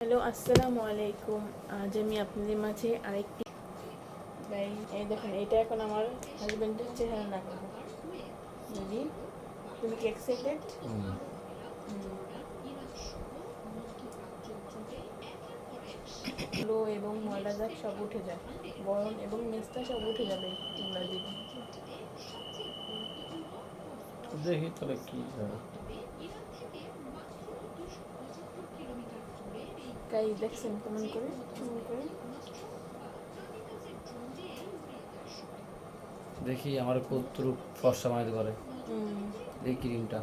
Hello, আসসালামু আলাইকুম। আজ আমি আপনাদের মাঝে আরেকটি এই দেখেন, এটা এখন আমার হাজবেন্ডের চেহারা লাগাবো। রেডি? তুমি কি এক্সাইটেড? লো এবং ময়লা দাগ সব উঠে যায়, বরণ এবং মেস্তা সব উঠে যাবে এগুলো দিলে। দেখি তাহলে কি হয়। গাইস দেখছেন কেমন করে কেমন করে? দেখি আমার কতটুকু ফর্সা বানাইতে পারে এই ক্রিমটা।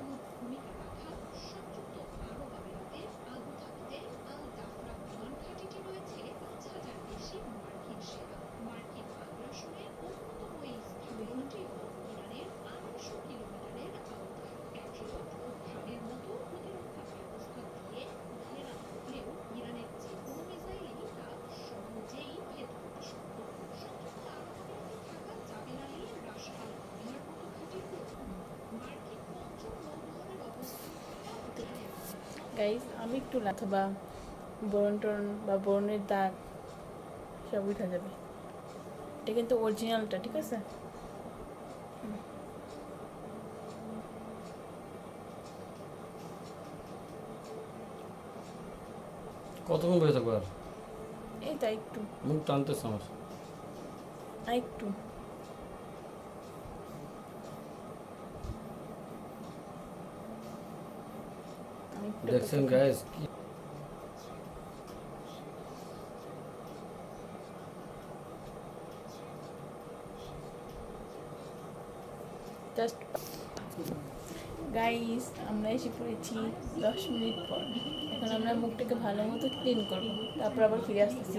গাইস আমি একটু অথবা বরণ টরণ বা বরণের দাগ সব উঠে যাবে। এটা কিন্তু অরিজিনালটা, ঠিক আছে? কতক্ষণ বসে থাকবো আর? এই তো একটু মুখ টানতেছে আমার। একটু দেখছেন গাইস কি জাস্ট গাইস, আমরা এসে পড়েছি 10 মিনিট পর। এখন আমরা মুখটাকে ভালো মতো ক্লিন করবো, তারপর আবার ফিরে আসতেছি।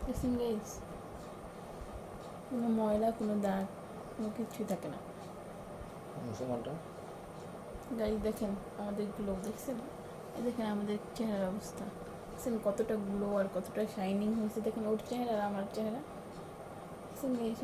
দেখছেন গাইস, কোনো ময়লা, কোনো দাগ, কোনো কিছুই থাকে না। মুসলমানটা গাইস দেখেন আমাদের গ্লো, দেখছেন? এই দেখেন আমাদের চেহারার অবস্থা, দেখছেন কতটা গ্লো আর কতটা শাইনিং হয়েছে। দেখেন ওর চেহারা আর আমার চেহারা, দেখছেন গাইস?